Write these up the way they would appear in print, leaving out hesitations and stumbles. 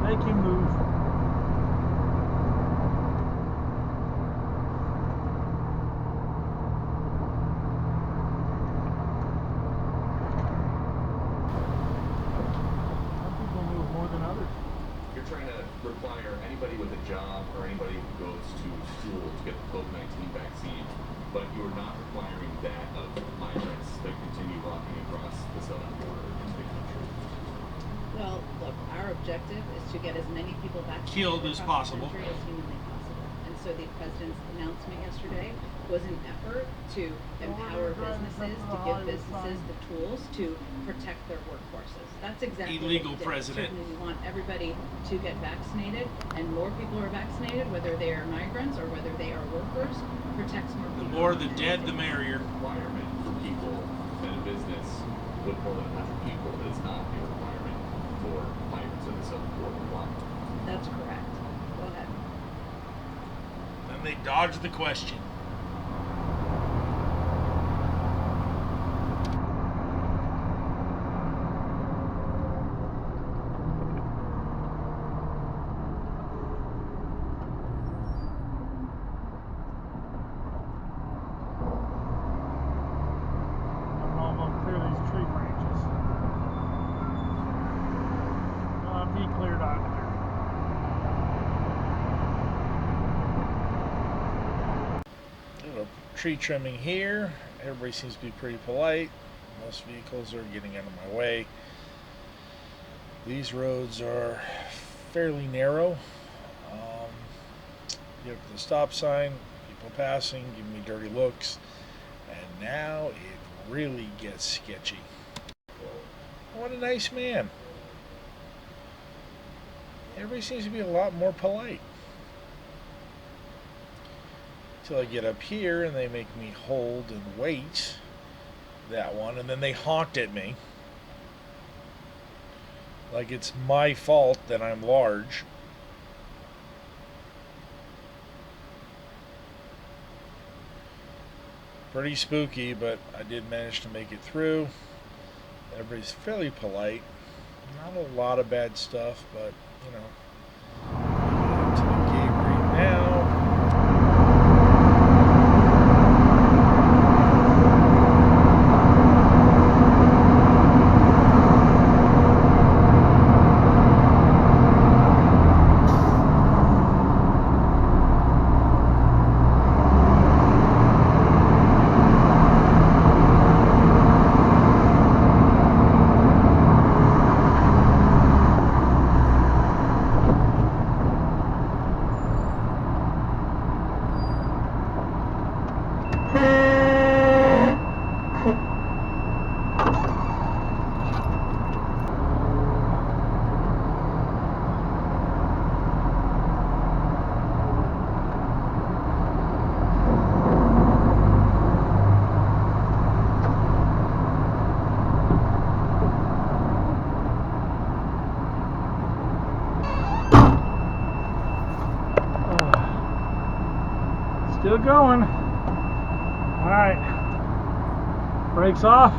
Make him move. Some people move more than others. You're trying to require anybody with a job or anybody who goes to school to get the COVID-19 vaccine, but you are not requiring that of migrants that continue walking across the southern border into the country. Well, look, our objective is to get as many people vaccinated Killed as possible. the country as humanly possible. And so the president's announcement yesterday was an effort to empower businesses, to give businesses the tools to protect their workforces. That's exactly illegal what we did. president. Certainly we want everybody to get vaccinated, and more people are vaccinated, whether they are migrants or whether they are workers, protects more people. The more the dead, the merrier. Requirement for people that a business with more than 100 people is not a requirement for migrants in the southern border. Why? That's correct. Go ahead. Then they dodged the question. Cleared out here. Little tree trimming here. Everybody seems to be pretty polite. Most vehicles are getting out of my way. These roads are fairly narrow. You have the stop sign, people passing, giving me dirty looks, and now it really gets sketchy. What a nice man. Everybody seems to be a lot more polite. Until I get up here and they make me hold and wait that one, and then they honk at me like it's my fault that I'm large. Pretty spooky, but I did manage to make it through. Everybody's fairly polite. Not a lot of bad stuff, but you know, to the gate right now. Still going. Alright. Brakes off.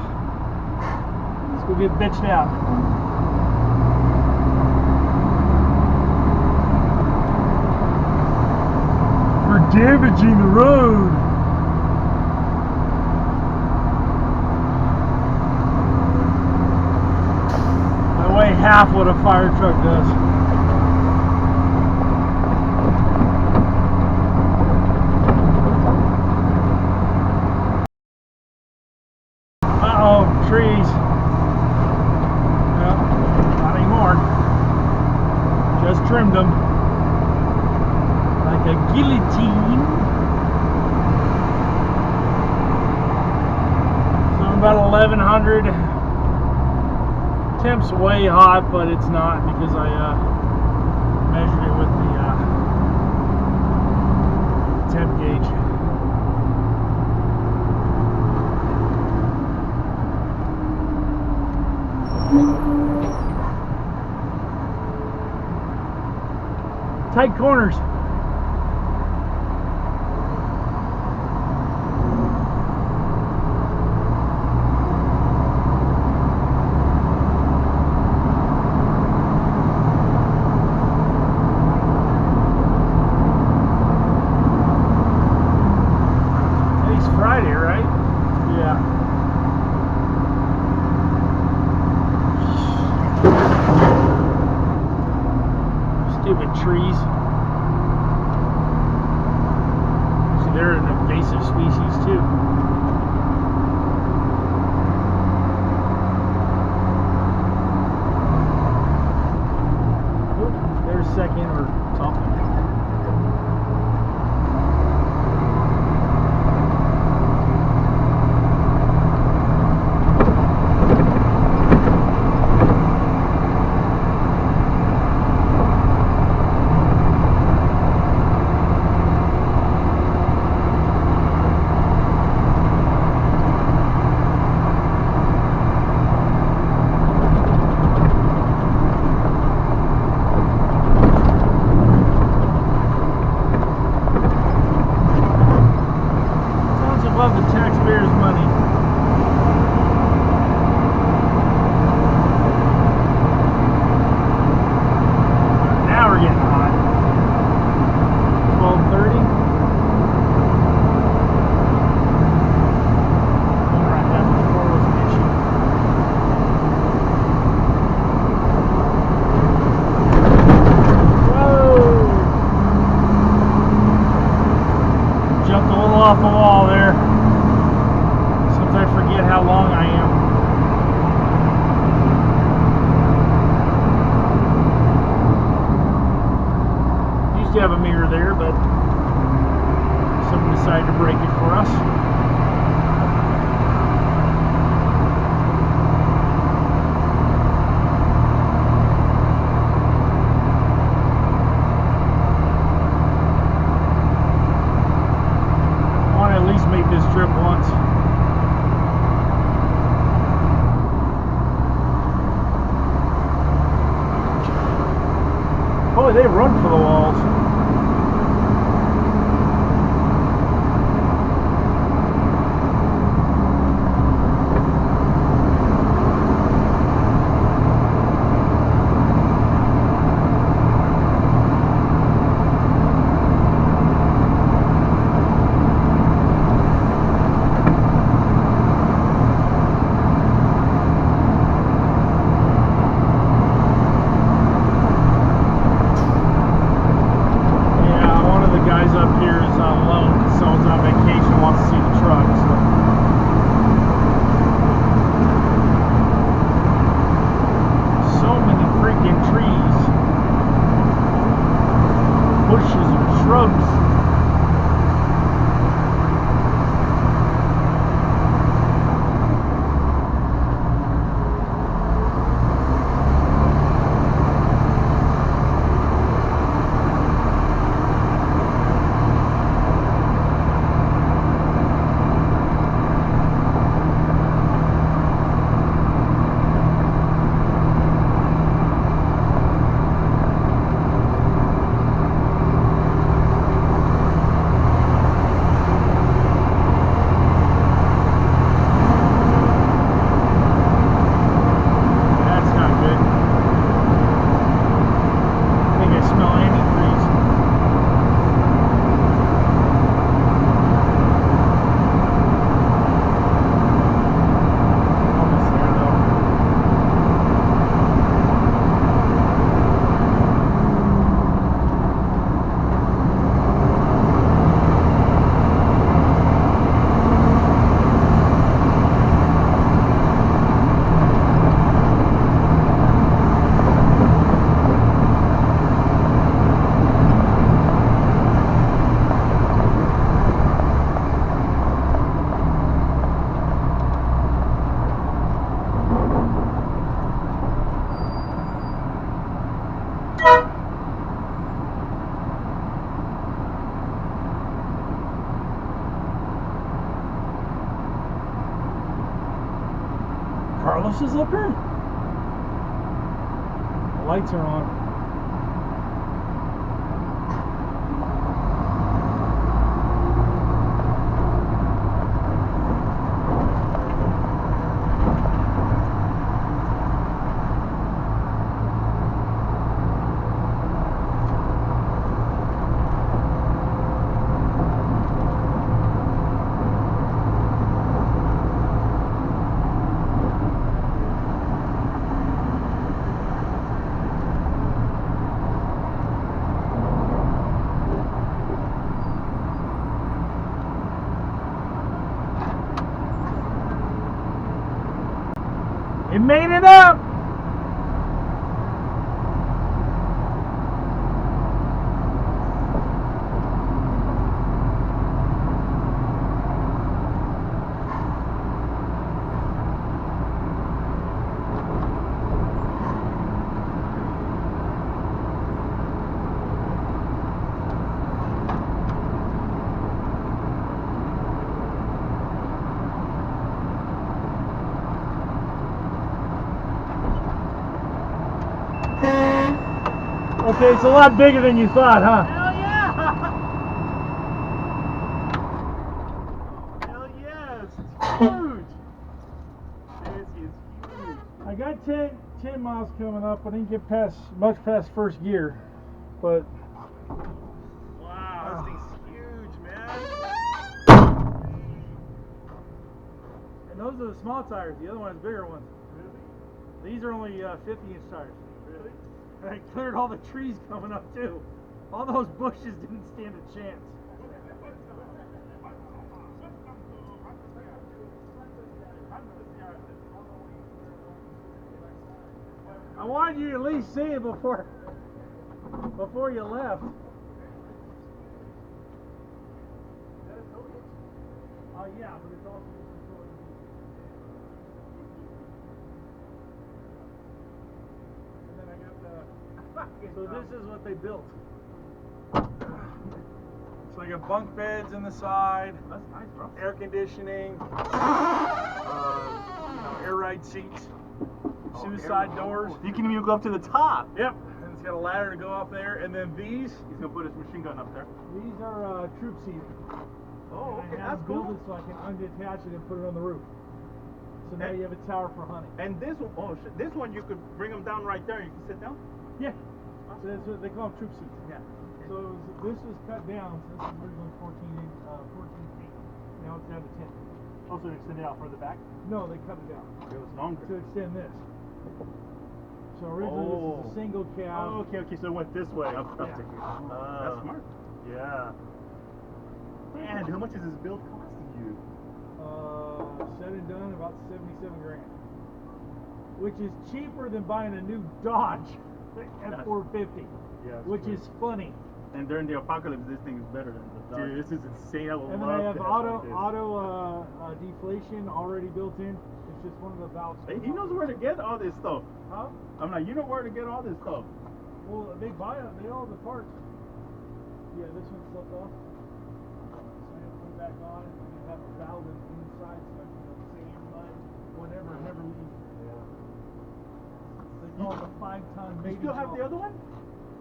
Let's go get bitched out. For damaging the road. I weigh half what a fire truck does. Trees. Well, not anymore. Just trimmed them. Like a guillotine. So I'm about 1100. Temp's way hot, but it's not because I measured it with the temp gauge. Tight corners. Stupid trees. See, they're an invasive species too. Oop, there's second or top. Love the taxpayers' money. Now we're getting hot. 12:30. Right, that before was an issue. Whoa! Jumped a little off the wall there. I forget how long I am. Used to have a mirror there, but someone decided to break it for us. I want to at least make this trip once. Boy, they run for the walls. Up here is on loan because someone's on vacation and wants to see the truck. So many freaking trees, bushes and shrubs. Carlos is up here? The lights are on. made it up. Okay, it's a lot bigger than you thought, huh? Hell yeah! Hell yes! It's huge! This is huge. I got 10 miles coming up. I didn't get much past first gear, but Wow, this thing's huge, man. and those are the small tires. The other one's bigger ones. Really? These are only 50-inch tires. Really? And I cleared all the trees coming up too. All those bushes didn't stand a chance. I wanted you to at least see it before you left. Yeah, but it's also and then I got the. So this is what they built. So you got bunk beds in the side. That's nice, bro. Air conditioning, air ride seats, suicide doors. You can even go up to the top. Yep, and it's got a ladder to go up there, and then these He's gonna put his machine gun up there. are troop seating. Oh, And I have built it so I can undetach it and put it on the roof. So now you have a tower for hunting. And this one, oh shit, this one you could bring them down right there. You can sit down. Yeah, so that's what they call them troop seats. Yeah. So this was cut down. So this was originally 14 feet. Now it's down to 10. Also extend it out further back. No, they cut it down It was longer. to extend this. So originally this is a single cab. Oh, okay, so it went this way. Up to Yeah. here. That's smart. Yeah. Man, how much is this build costing you? Said and done, about 77 grand. Which is cheaper than buying a new Dodge F450. Yeah. Which is funny. And during the apocalypse, this thing is better than the Dodge. Dude, this is insane. I would And then love I have to auto deflation already built in. It's just one of the valves. Hey, he knows where to get all this stuff. Huh? I'm like, you know where to get all this stuff. Well, they buy it. They all have the parts. Yeah, this one's slipped off. So I have to put it back on, and then you have a valve inside, so sand, mud, whatever, never leaves. They call it a 5-ton You baby. still have the other one?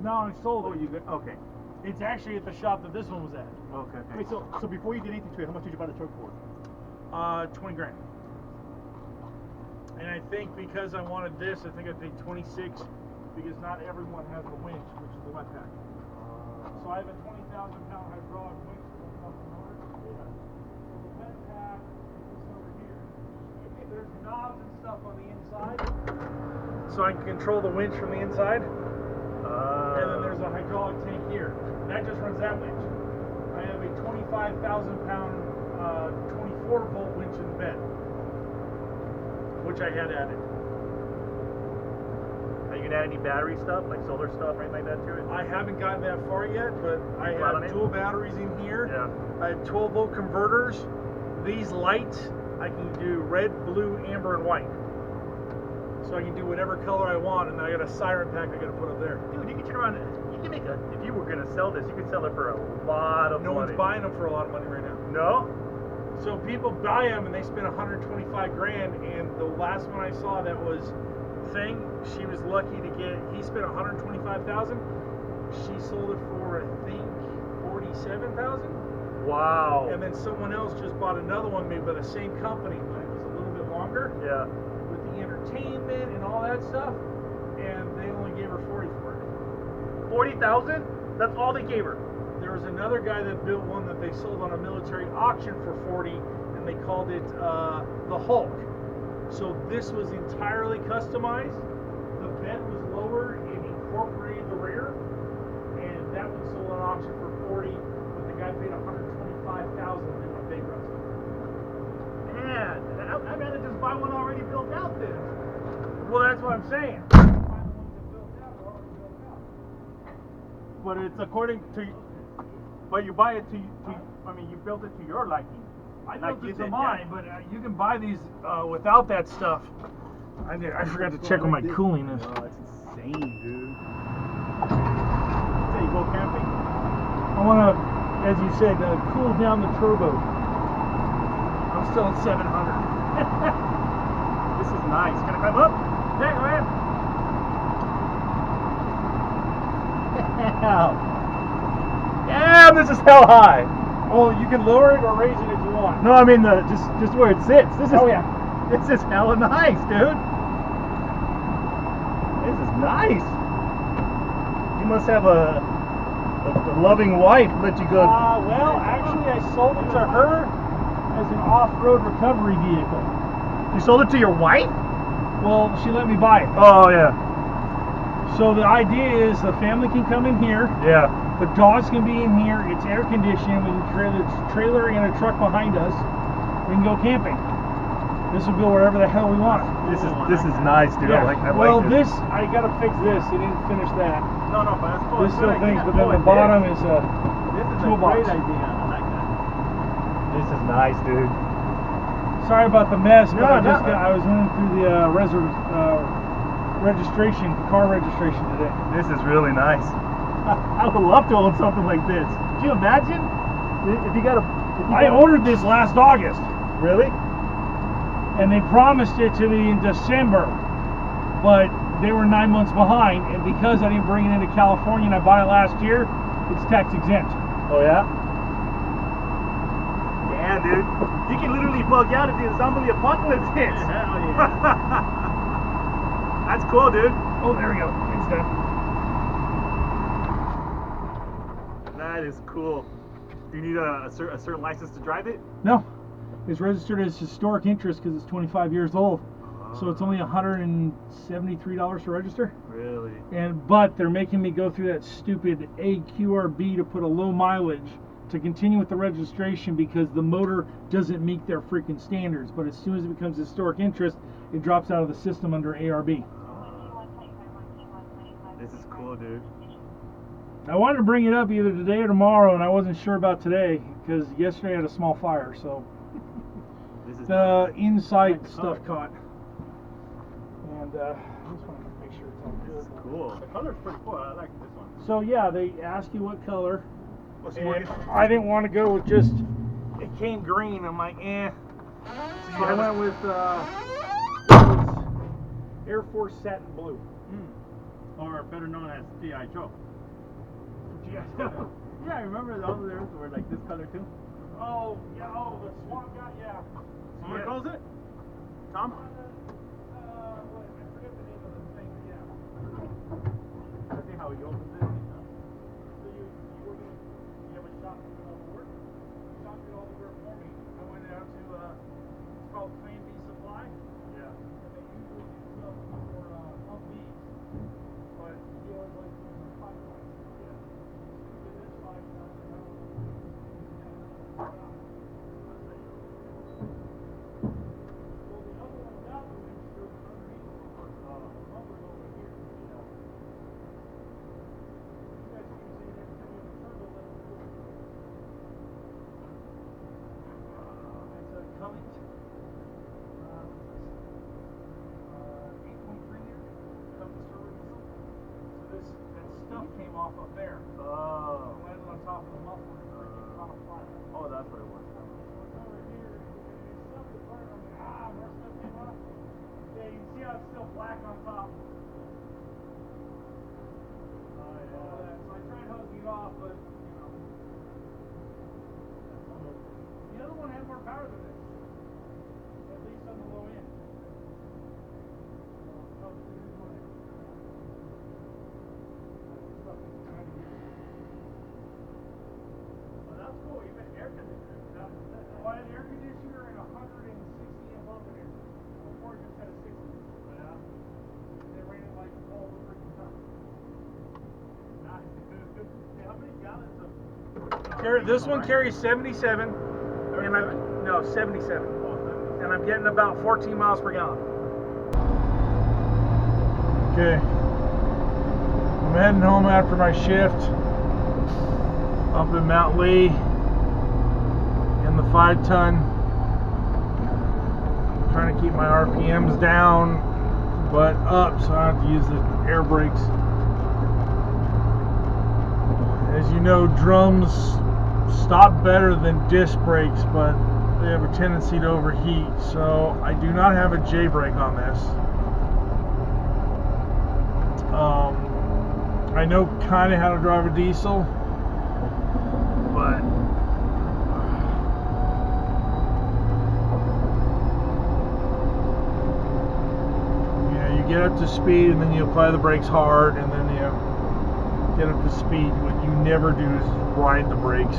No, I sold Oh, it. you got, okay. It's actually at the shop that this one was at. Okay. Wait, so before you did anything to it, how much did you buy the truck for? 20 grand. And I think because I wanted this, I think I paid 26 because not everyone has the winch, which is the wet pack. So I have a 20,000-pound hydraulic winch that goes up the motor. Yeah. So the wet pack is over here. There's knobs and stuff on the inside, so I can control the winch from the inside. And then there's a hydraulic tank here. That just runs that winch. I have a 25,000-pound 24-volt winch in the bed, which I had added. Are you gonna add any battery stuff, like solar stuff or anything like that to it? I haven't gotten that far yet, but I have dual batteries in here. Yeah. I have 12-volt converters. These lights, I can do red, blue, amber, and white. So I can do whatever color I want, and then I got a siren pack I got to put up there. Dude, you can turn around. You can make a. If you were gonna sell this, you could sell it for a lot of No money. one's buying them for a lot of money right now. No. So people buy them and they spend 125 grand, and the last one I saw that was thing, she was lucky to get. He spent 125,000. She sold it for I think 47,000. Wow. And then someone else just bought another one made by the same company, but it was a little bit longer. Yeah. With the entertainment and all that stuff, and they only gave her 40 for it. 40,000? That's all they gave her. There was another guy that built one that they sold on a military auction for 40, and they called it the Hulk. So this was entirely customized. The bed was lowered and incorporated the rear, and that one sold on auction for 40, but the guy paid 125,000 and they went bankrupt. Man, I'd rather just buy one already built out then. what I'm saying. Find the ones that built out are already built out. But it's according to, but you buy it to I mean, you built it to your liking. I Like built you it to did, mine, yeah. but you can buy these without that stuff. I forgot to check on my cooling. Oh, that's insane, dude. So you go camping? I want to, as you said, cool down the turbo. I'm still at 700. This is nice. Can I climb up? Yeah, go ahead. Yeah, this is hell high. Oh, you can lower it or raise it if you want. No, I mean just where it sits. This is yeah. This is hella nice, dude. This is nice. You must have a loving wife let you go. Well, actually, I sold it to her as an off-road recovery vehicle. You sold it to your wife? Well, she let me buy it. Oh yeah. So the idea is the family can come in here. Yeah. The dogs can be in here. It's air conditioned with a trailer and a truck behind us. We can go camping. This will go wherever the hell we want. This is nice, dude. Yeah. I like Well, this. I gotta fix this. It didn't finish that. No, but that's cool. This still thinks, but then the bottom is a This is toolbox. a great idea. I like that. This is nice, dude. Sorry about the mess, but No, I was running through the registration, car registration today. This is really nice. I would love to own something like this. Could you imagine if you got a? I ordered this last August, Really? and they promised it to me in December, but they were 9 months behind, and because I didn't bring it into California and I bought it last year, it's tax exempt. Oh yeah. Damn, dude. You can literally bug out if the zombie apocalypse hits. Hell yeah. That's cool, dude. Oh, there we go. It's done. That is cool. Do you need a certain license to drive it? No, it's registered as historic interest because it's 25 years old. So it's only $173 to register. Really? But they're making me go through that stupid AQRB to put a low mileage to continue with the registration because the motor doesn't meet their freaking standards. But as soon as it becomes historic interest, it drops out of the system under ARB. This is cool, dude. I wanted to bring it up either today or tomorrow, and I wasn't sure about today because yesterday I had a small fire, so This is the inside Nice stuff color. caught. And I just wanted to make sure it's all This is good. cool. The color's pretty cool. I like this one. So yeah, they ask you what color. Oh, so And I didn't want to go with just, it came green. I'm like, eh. So I went with Air Force Satin Blue. Or better known as G.I. Joe. Yeah. Yeah, I remember those there were like this color too. Oh, yeah, the swamp guy, yeah. What calls it? Tom? I forget the name of the thing, yeah. I see how he opens it. So you have a shop that all the work? Shop did all the work for me. I went out to, it's called Plan B Supply. Yeah. And they usually do stuff for Humvees. But he always likes to do the 5 points. Yeah. Did this 5 points, and I was well, the other one got the windshield underneath the bumper's over here. Yeah. You guys keep saying every time you have a turbo, let it go. It's a Cummins. What's this? 8.3 liter Cummins turbo diesel. So that stuff came off up there. Oh. It landed on top of the muffler and freaking caught on fire. Oh, that's what it was. It's over here, and stuff is burning. I'm like, more stuff came off. Yeah, you can see how it's still black on top. Oh, All that. So I tried hosing it off, but, you know. The other one had more power than this. At least on the low end. So, here's one. That's the stuff I'm trying to get. Oh, that's cool. Even air conditioner. Well, I had air conditioner and 160 amp oven air. Before it just had a 60. Yeah. They ran it like all the freaking time. Nice. How many gallons of? This one carries 77, and I'm 77, Oh, 70. and I'm getting about 14 miles per gallon. Okay. I'm heading home after my shift up in Mount Lee in the 5-ton. Trying to keep my RPMs down but up so I don't have to use the air brakes. As you know, drums stop better than disc brakes, but they have a tendency to overheat, so I do not have a J brake on this. I know kind of how to drive a diesel, but you get up to speed and then you apply the brakes hard and then you get up to speed. What you never do is ride the brakes.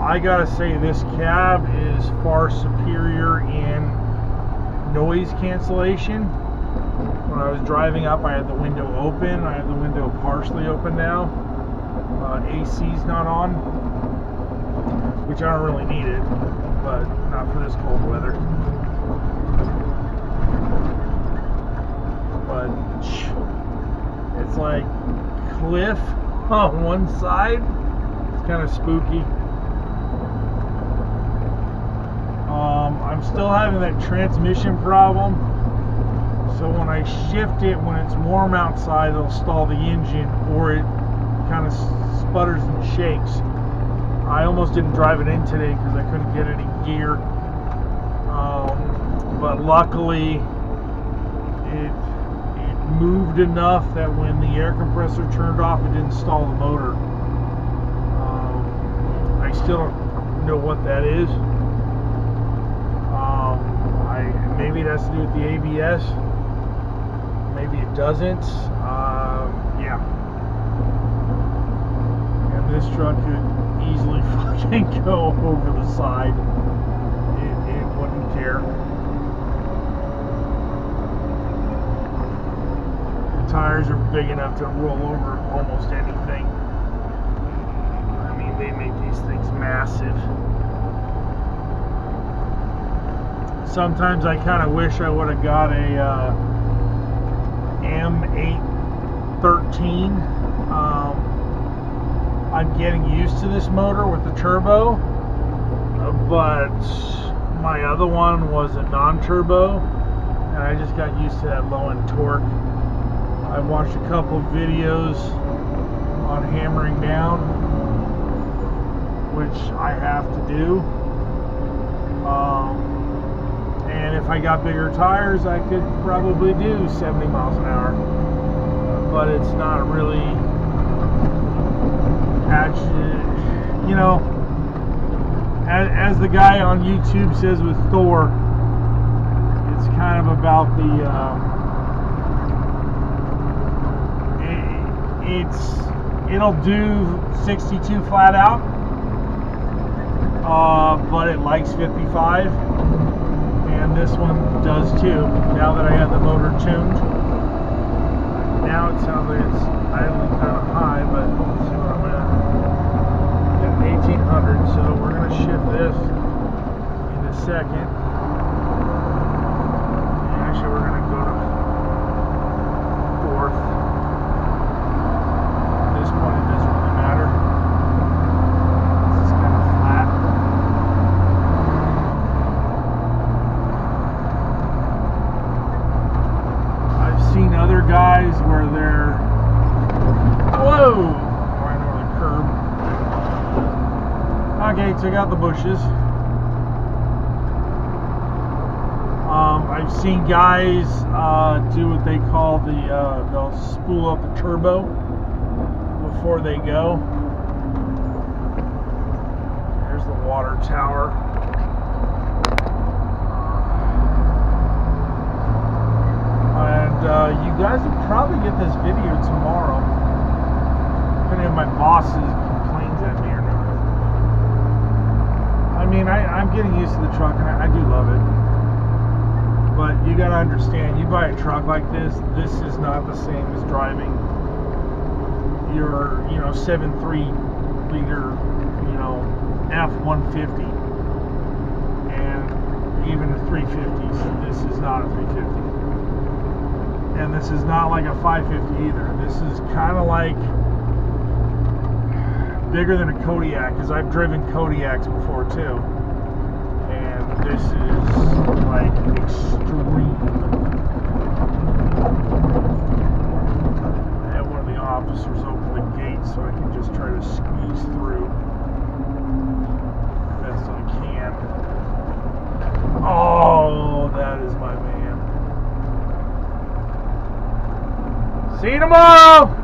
I gotta say, this cab is far superior in noise cancellation. When I was driving up, I had the window open. I have the window partially open now. AC's not on, which I don't really need it, but not for this cold weather. But it's like cliff on one side. It's kind of spooky. I'm still having that transmission problem. So when I shift it, when it's warm outside, it'll stall the engine, or it kind of sputters and shakes. I almost didn't drive it in today because I couldn't get any gear. But luckily, it moved enough that when the air compressor turned off, it didn't stall the motor. I still don't know what that is. Maybe it has to do with the ABS. Maybe it doesn't. Yeah. And this truck could easily fucking go over the side. It wouldn't care. The tires are big enough to roll over almost anything. I mean, they make these things massive. Sometimes I kind of wish I would have got a M813. I'm getting used to this motor with the turbo, but my other one was a non-turbo, and I just got used to that low-end torque. I watched a couple of videos on hammering down, which I have to do. And if I got bigger tires, I could probably do 70 miles an hour. But it's not really, you know, as the guy on YouTube says with Thor, it's kind of about the, it'll do 62 flat out, but it likes 55. And this one does too. Now that I have the motor tuned, now it sounds like it's idling kind of high, but let's see what I'm at. Got 1800, so we're going to shift this in a second. And actually, we're going to go to fourth. At this point, it doesn't really matter. This is kind of flat. Seen other guys where they're right over the curb. Okay, took out the bushes. I've seen guys do what they call they'll spool up the turbo before they go. There's the water tower. You guys will probably get this video tomorrow. Depending if my boss complains at me or not. I mean, I'm getting used to the truck and I do love it. But you gotta understand, you buy a truck like this is not the same as driving your, 7.3 liter, F-150. And even the 350s, this is not a 350. And this is not like a 550 either. This is kind of like bigger than a Kodiak, because I've driven Kodiaks before too. And this is like extreme. I had one of the officers open the gate so I can just try to squeeze through best I can. Oh, that is my man. See you tomorrow!